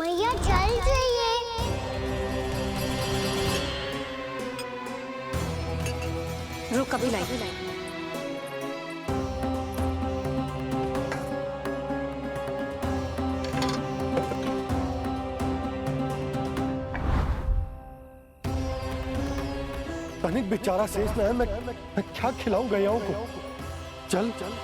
मैया चल जाइए। रुक अभी लाई। तनिक बेचारा शेष ना है, मैं क्या खिलाऊं गयाओं को। चल चल।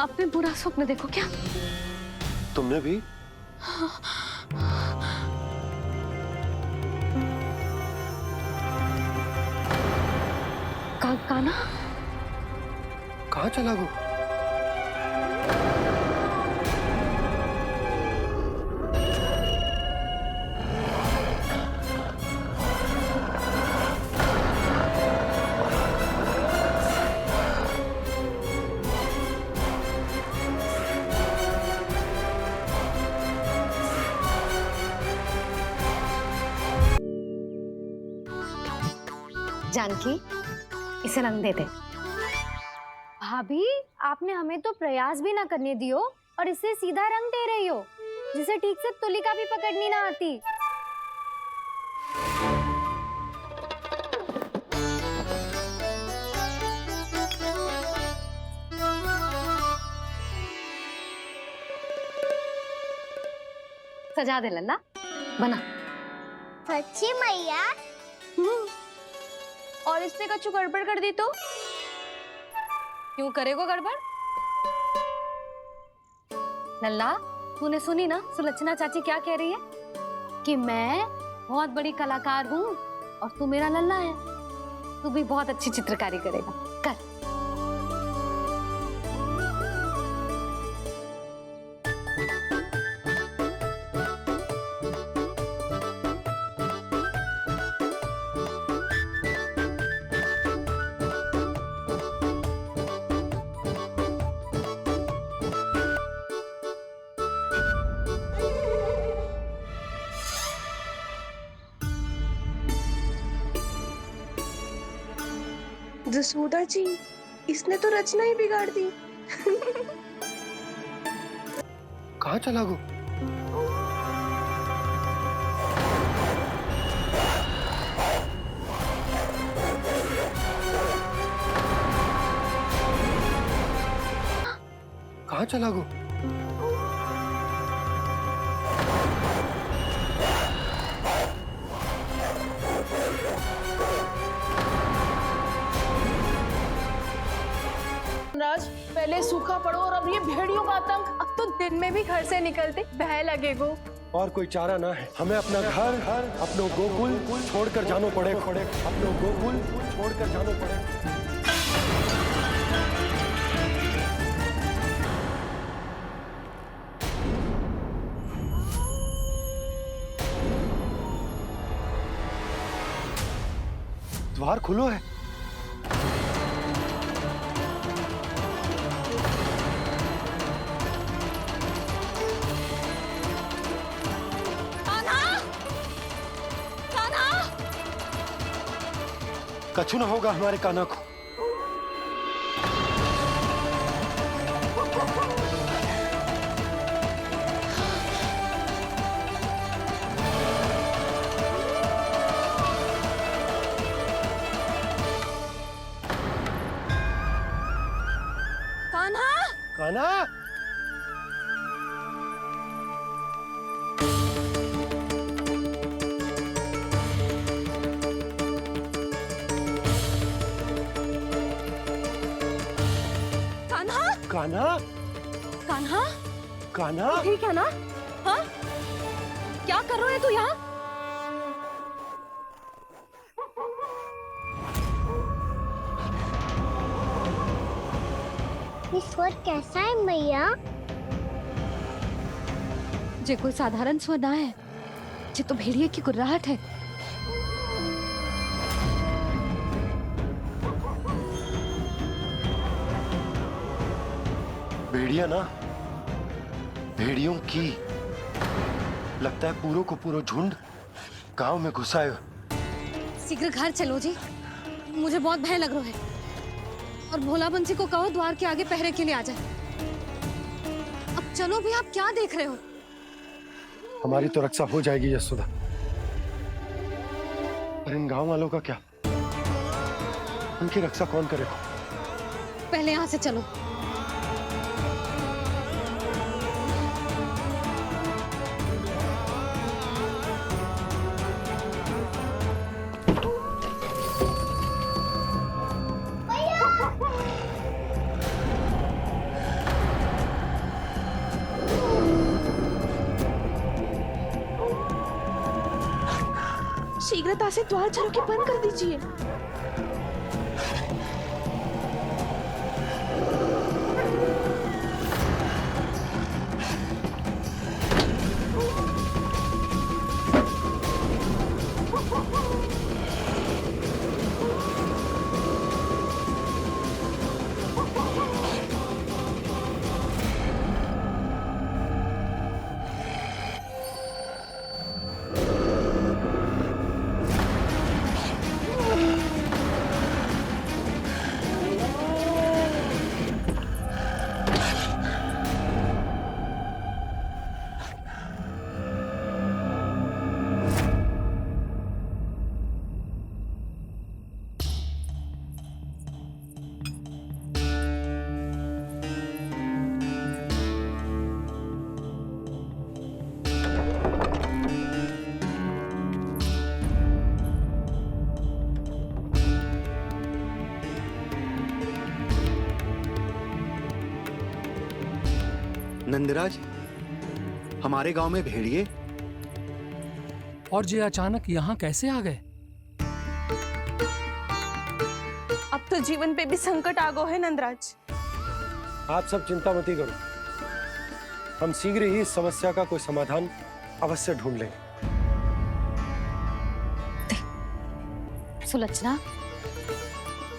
आपने बुरा स्वप्न देखो क्या? तुमने भी? काना कहाँ चला वो? जानकी, इसे रंग दे दे। भाभी, आपने हमें तो प्रयास भी ना करने दियो और इसे सीधा रंग दे रही हो, जिसे ठीक से तुलिका भी पकड़नी ना आती। सजा दे लल्ला, बना। सच्ची मैया? और इसने कछु गड़बड़ कर दी तो? क्यों करेगो गड़बड़? लल्ला, तूने सुनी ना सुलक्षणा चाची क्या कह रही है? कि मैं बहुत बड़ी कलाकार हूँ और तू मेरा लल्ला है। तू भी बहुत अच्छी चित्रकारी करेगा, कर। जसोदा जी, इसने तो रचना ही बिगाड़ दी। कहाँ चला वो? कहाँ चला वो? राज, पहले सूखा पड़ो और अब ये भेड़ियों का आतंक। अब तो दिन में भी घर से निकलते भय लगेगो। और कोई चारा ना है, हमें अपना घर अपनो गोकुल छोड़कर जानो पड़े। अपनो गोकुल छोड़कर जानो पड़े। द्वार खुलो है। कछु न होगा हमारे कान्हा को। कान्हा, कान्हा, कान्हा, कान्हा, कान्हा, ठीक है ना? हाँ, क्या कर रहे हो तू यहाँ? ये स्वर कैसा है मैया? जे कोई साधारण स्वर ना है, जे तो भेड़िए की गुर्राहट है। भेड़िया ना, भेड़ियों की, लगता है पूरों को पूरा झुंड गांव में घुसा है। शीघ्र घर चलो जी, मुझे बहुत भय लग रहा है। और भोला बंसी को कहो द्वार के आगे पहरे के लिए आ जाए। अब चलो भी, आप क्या देख रहे हो? हमारी तो रक्षा हो जाएगी यशोदा, पर इन गांव वालों का क्या? उनकी रक्षा कौन करेगा? पहले यहाँ से चलो। शीघ्रता से द्वार चलो के बंद कर दीजिए। नंदराज, हमारे गांव में भेड़िए? और ये अचानक यहाँ कैसे आ गए? अब तो जीवन पे भी संकट आ गो है नंदराज। आप सब चिंता मत करो, हम शीघ्र ही इस समस्या का कोई समाधान अवश्य ढूंढ लेंगे। सुलक्षणा,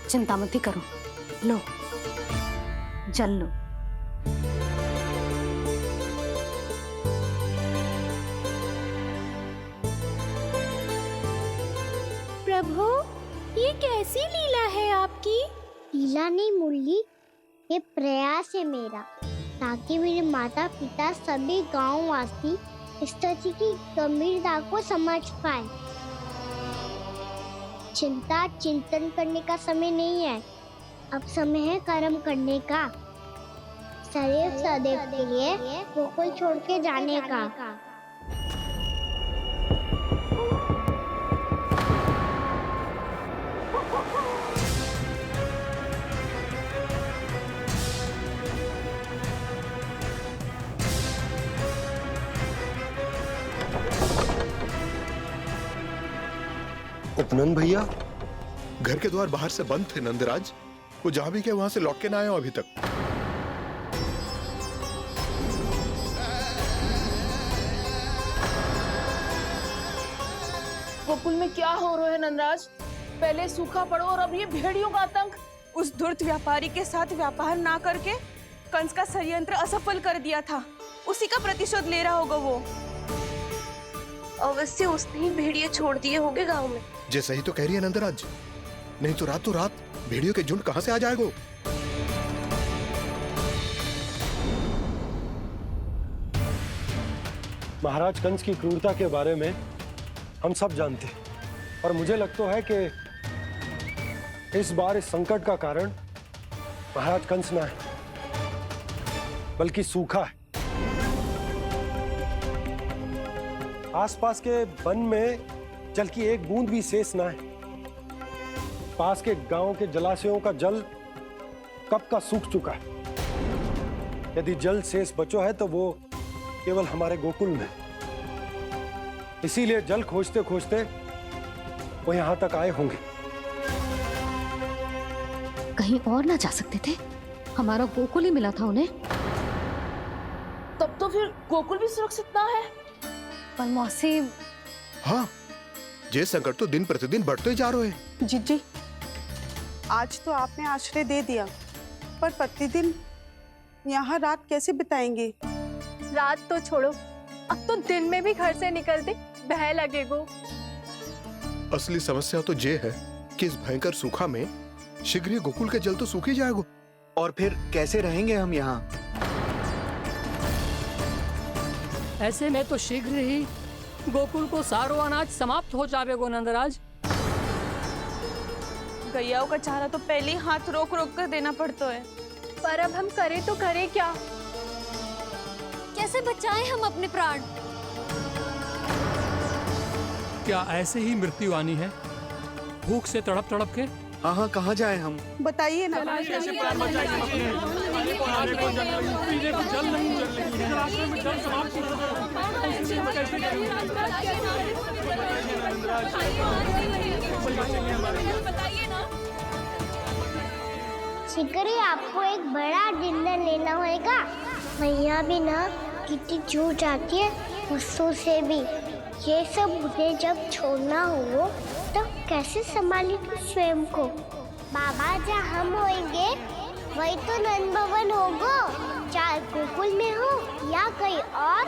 चिंता मत करो, लो जल लो। प्रभु, ये कैसी लीला है आपकी? लीला नहीं मुरली, ये प्रयास है मेरा, ताकि मेरे माता पिता सभी गांव वासी स्थिति की गंभीरता को समझ पाए। चिंता चिंतन करने का समय नहीं है, अब समय है कर्म करने का, सदैव सदैव के लिए गोकुल छोड़ के जाने का। उपनंद भैया, घर के द्वार बाहर से बंद थे नंदराज, वो जहां भी गए वहां से लौट के ना आए हो अभी तक। गोकुल में क्या हो रहा है नंदराज? पहले सूखा पड़ो और अब ये भेड़ियों का आतंक। उस धूर्त व्यापारी के साथ व्यापार ना करके कंस का षड्यंत्र असफल कर दिया था, उसी का प्रतिशोध ले रहा होगा वो। अवश्य उसने ही भेड़िए छोड़ दिए होंगे गांव में। जे सही तो कह रही है नंदराज, नहीं तो रात भेड़ियों के झुंड कहां से आ जाएगा? महाराज कंस की क्रूरता के बारे में हम सब जानते हैं, और मुझे लगता है कि इस बार इस संकट का कारण महाराज कंस ना है, बल्कि सूखा है। आसपास के वन में जल की एक बूंद भी शेष ना है। पास के गांव के जलाशयों का जल कब का सूख चुका है। यदि जल शेष बचो है तो वो केवल हमारे गोकुल में। इसीलिए जल खोजते खोजते वो यहां तक आए होंगे। कहीं और ना जा सकते थे? हमारा गोकुल ही मिला था उन्हें। तब तो फिर गोकुल भी सुरक्षित ना है। पर मौसी, हाँ, ये संकट तो दिन प्रतिदिन बढ़ते ही जा रहे हैं। जीजी, आज तो आपने आश्रय दे दिया, पर प्रतिदिन यहाँ रात कैसे बिताएंगे? रात तो छोड़ो, अब तो दिन में भी घर से निकलते बह लगेगो। असली समस्या तो ये है कि इस भयंकर सूखा में शीघ्र ही गोकुल के जल तो सूख ही जाएगा। और फिर कैसे रहेंगे हम यहाँ? ऐसे में तो शीघ्र ही गोकुल को सारो अनाज समाप्त हो जाएगो नंदराज। गैयाओं का चारा तो पहले ही हाथ रोक रोक कर देना पड़ता है। पर अब हम करें तो करें क्या? कैसे बचाएं हम अपने प्राण? क्या ऐसे ही मृत्यु आनी है, भूख से तड़प तड़प के? हाँ हाँ, कहाँ जाए हम? बताइए ना। शीघ्र ही आपको एक बड़ा डिनर लेना होगा। मैया भी ना कितनी जूझ जाती है गुस्सों से भी। ये सब मुझे जब छोड़ना हो तो कैसे संभालेगी स्वयं को? बाबा जहाँ हम होंगे वही तो नंद भवन होगा, चाहे गोकुल में हो या कहीं और।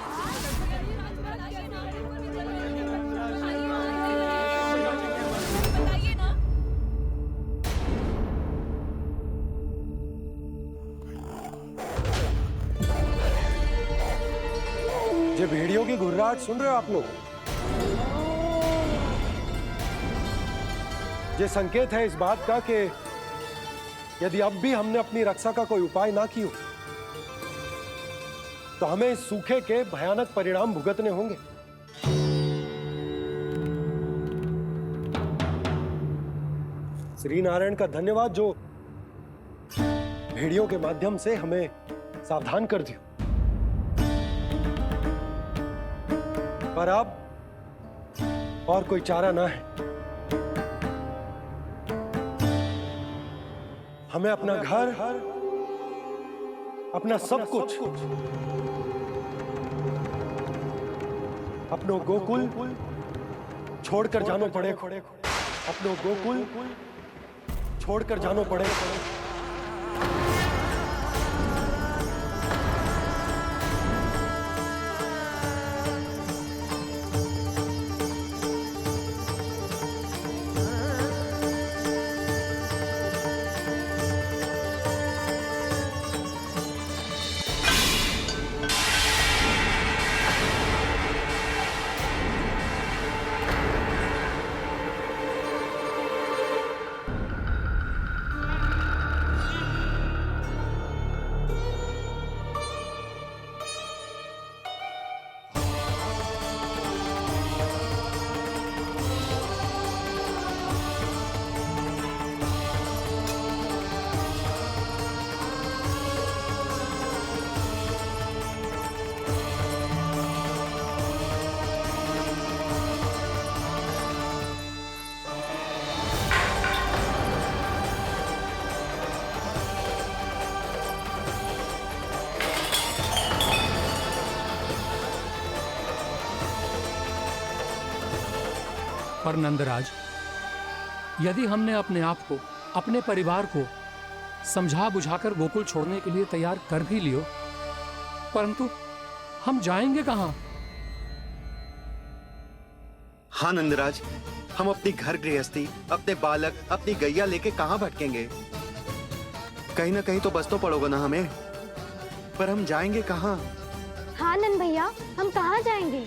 ये भेड़ियों की घुर्राहट सुन रहे हो आप लोग? ये संकेत है इस बात का कि यदि अब भी हमने अपनी रक्षा का कोई उपाय ना किया तो हमें इस सूखे के भयानक परिणाम भुगतने होंगे। श्री नारायण का धन्यवाद जो भेड़ियों के माध्यम से हमें सावधान कर दिया। पर अब और कोई चारा ना है। हमें अपना घर, अपना सब कुछ, अपनो गोकुल छोड़कर जानो पड़े। अपनो गोकुल छोड़कर जानो पड़े। पर नंदराज, यदि हमने अपने आप को, अपने परिवार को समझा बुझाकर गोकुल छोड़ने के लिए तैयार कर भी लियो, परंतु हम जाएंगे कहां? हाँ नंदराज, हम अपनी घर गृहस्थी, अपने बालक, अपनी गैया लेके कहाँ भटकेंगे? कहीं ना कहीं तो बस तो पड़ोगे ना हमें, पर हम जाएंगे कहाँ? हाँ नंद भैया, हम कहाँ जाएंगे?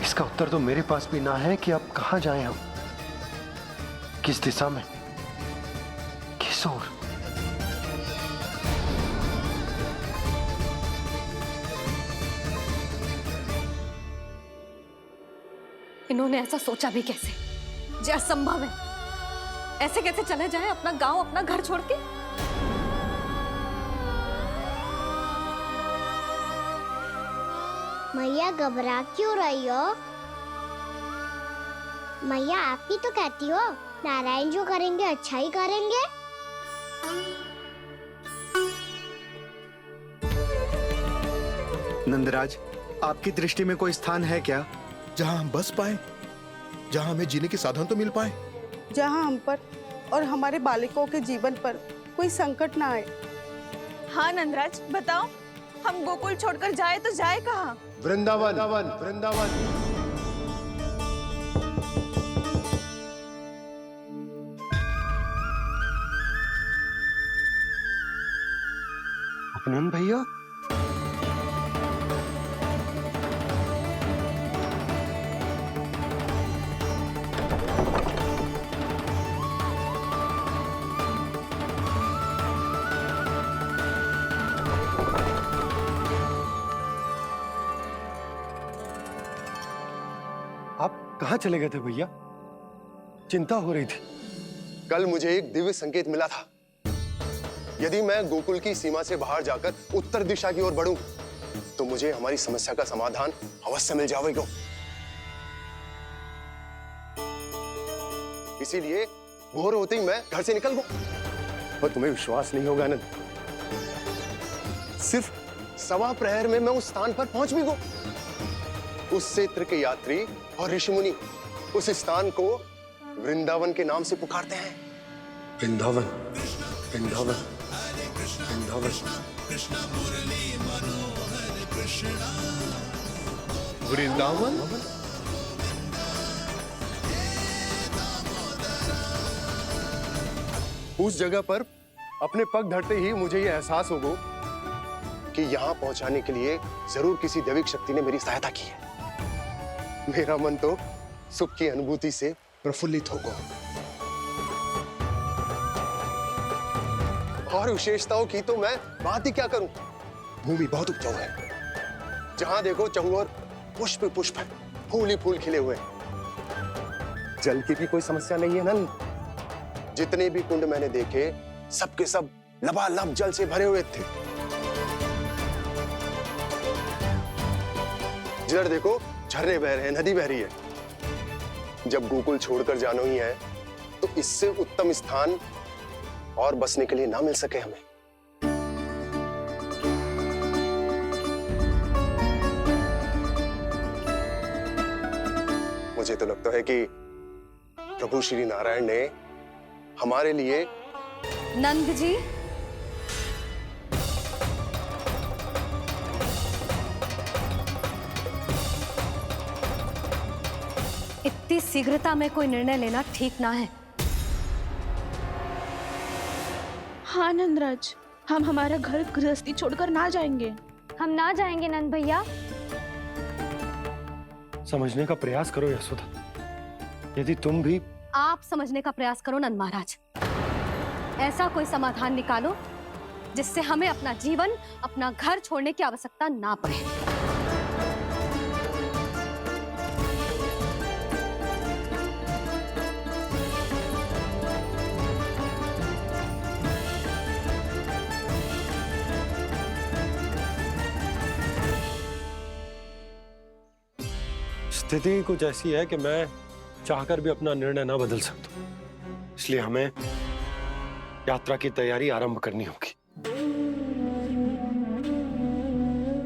इसका उत्तर तो मेरे पास भी ना है कि अब कहां जाएं हम, किस दिशा में, किस ओर। इन्होंने ऐसा सोचा भी कैसे? जो असंभव है। ऐसे कैसे चले जाएं अपना गांव, अपना घर छोड़ के? मैया घबरा क्यों रही हो? मैया आप ही तो कहती हो नारायण जो करेंगे अच्छा ही करेंगे। नंदराज, आपकी दृष्टि में कोई स्थान है क्या जहां हम बस पाए, जहां हमें जीने के साधन तो मिल पाए, जहाँ हम पर और हमारे बालकों के जीवन पर कोई संकट ना आए। हाँ नंदराज, बताओ हम गोकुल छोड़कर जाए तो जाए कहाँ? वृंदावन वृंदावन। अपनन भैया, आप कहाँ चले गए थे भैया? चिंता हो रही थी। कल मुझे एक दिव्य संकेत मिला था। यदि मैं गोकुल की सीमा से बाहर जाकर उत्तर दिशा की ओर बढ़ूं, तो मुझे हमारी समस्या का समाधान अवश्य मिल जाएगा। इसीलिए भोर होते ही मैं घर से निकल गया। पर तुम्हें विश्वास नहीं होगा आनंद, सिर्फ सवा प्रहर में मैं उस स्थान पर पहुंच भी गया। उस क्षेत्र के यात्री और ऋषि मुनि उस स्थान को वृंदावन के नाम से पुकारते हैं। वृंदावन वृंदावन वृंदावन। वृंदावन? उस जगह पर अपने पग धरते ही मुझे यह एहसास होगा कि यहां पहुंचाने के लिए जरूर किसी दैविक शक्ति ने मेरी सहायता की है। मेरा मन तो सुख की अनुभूति से प्रफुल्लित होगा। और विशेषताओं की तो मैं बात ही क्या करूं। भूमि बहुत उपजाऊ है, जहां देखो चहुओर पुष्प पुष्प, फूल ही फूल खिले हुए। जल की भी कोई समस्या नहीं है नंद। जितने भी कुंड मैंने देखे, सबके सब लबालब जल से भरे हुए थे। जिधर देखो झरने बह रहे हैं, नदी बह रही है। जब गोकुल छोड़कर जाना ही है, तो इससे उत्तम स्थान और बसने के लिए ना मिल सके हमें। मुझे तो लगता है कि प्रभु श्री नारायण ने हमारे लिए नंद जी, इतनी शीघ्रता में कोई निर्णय लेना ठीक ना है। हाँ नंदराज, हम हमारा घर गृहस्थी छोड़कर ना जाएंगे। हम ना जाएंगे नंद भैया। समझने का प्रयास करो यशोदा। यदि तुम भी आप समझने का प्रयास करो नंद महाराज। ऐसा कोई समाधान निकालो जिससे हमें अपना जीवन, अपना घर छोड़ने की आवश्यकता ना पड़े। स्थिति कुछ ऐसी है कि मैं चाहकर भी अपना निर्णय ना बदल सकता, इसलिए हमें यात्रा की तैयारी आरंभ करनी होगी।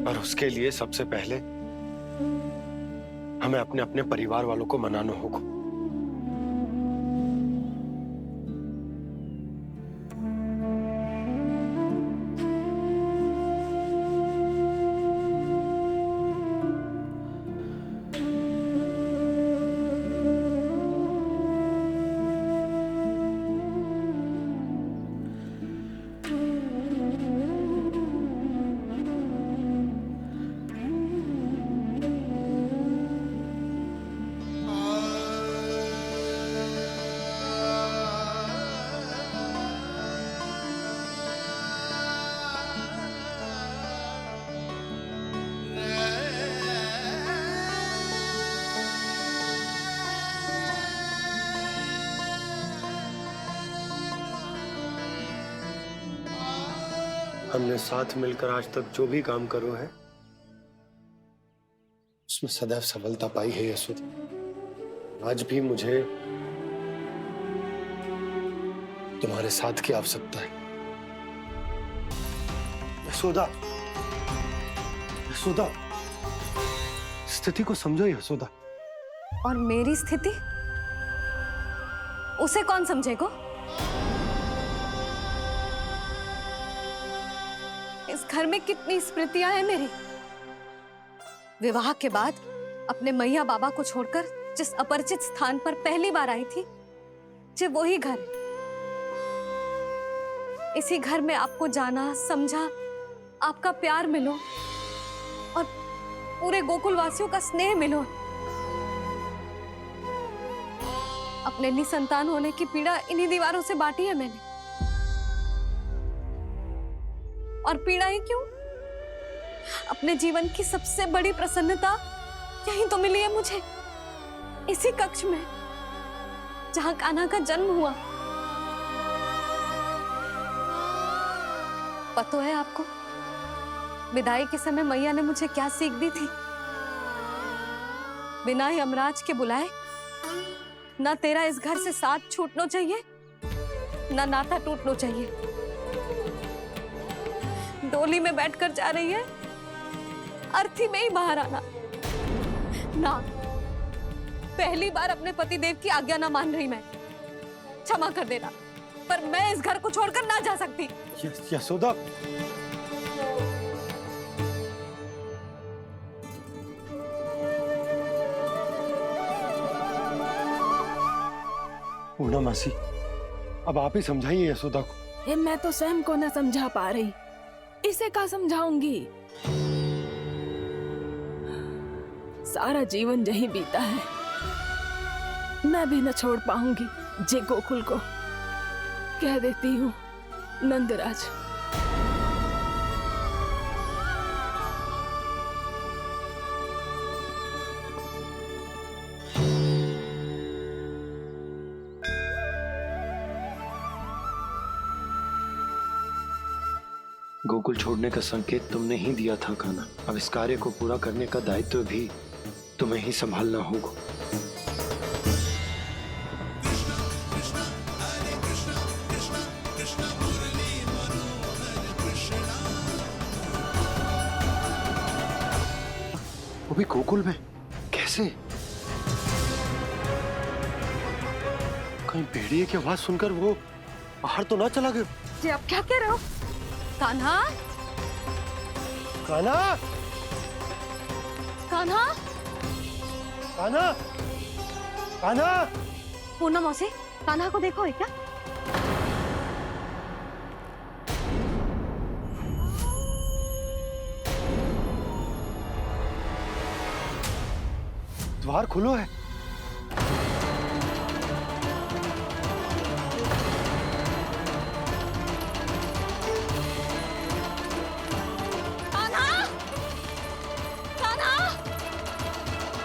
और उसके लिए सबसे पहले हमें अपने अपने परिवार वालों को मनाना होगा। हमने साथ मिलकर आज तक जो भी काम करो है, उसमें सदैव सफलता पाई है यशोदा। आज भी मुझे तुम्हारे साथ की आवश्यकता है। यशोदा, यशोदा, स्थिति को समझो यशोदा। और मेरी स्थिति उसे कौन समझेगा? इस इस घर में कितनी स्मृतियां हैं मेरी। विवाह के बाद अपने मैया बाबा को छोड़कर जिस अपरिचित स्थान पर पहली बार आई थी, ये वही घर है। इसी घर में आपको जाना, समझा, आपका प्यार मिलो और पूरे गोकुल वासियों का स्नेह मिलो। अपने निसंतान होने की पीड़ा इन्हीं दीवारों से बांटी है मैंने। और पीड़ा ही क्यों? अपने जीवन की सबसे बड़ी प्रसन्नता यहीं तो मिली है मुझे, इसी कक्ष में जहां कान्हा का जन्म हुआ। पता है आपको, विदाई के समय मैया ने मुझे क्या सीख दी थी? बिना ही यमराज के बुलाए ना तेरा इस घर से साथ छूटना चाहिए, ना नाता टूटना चाहिए। डोली में बैठकर जा रही है, अर्थी में ही बाहर आना ना। पहली बार अपने पतिदेव की आज्ञा ना मान रही मैं, क्षमा कर देना, पर मैं इस घर को छोड़कर ना जा सकती। यशोदा, पूर्णा मासी, अब आप ही समझाइए यशोदा को। मैं तो स्वयं को न समझा पा रही, इसे क्या समझाऊंगी? सारा जीवन यही बीता है, मैं भी न छोड़ पाऊंगी जे गोकुल को। कह देती हूँ नंदराज। गोकुल छोड़ने का संकेत तुमने ही दिया था कान्हा। अब इस कार्य को पूरा करने का दायित्व भी तुम्हें ही संभालना होगा। वो भी गोकुल में? कैसे? कहीं भेड़िए की आवाज सुनकर वो बाहर तो ना चला गया? जी आप क्या कह रहे हो? कान्हा, कान्हा, कान्हा, कान्हा, कान्हा। पूर्णा मौसी, कान्हा को देखो है क्या? द्वार खुलो है।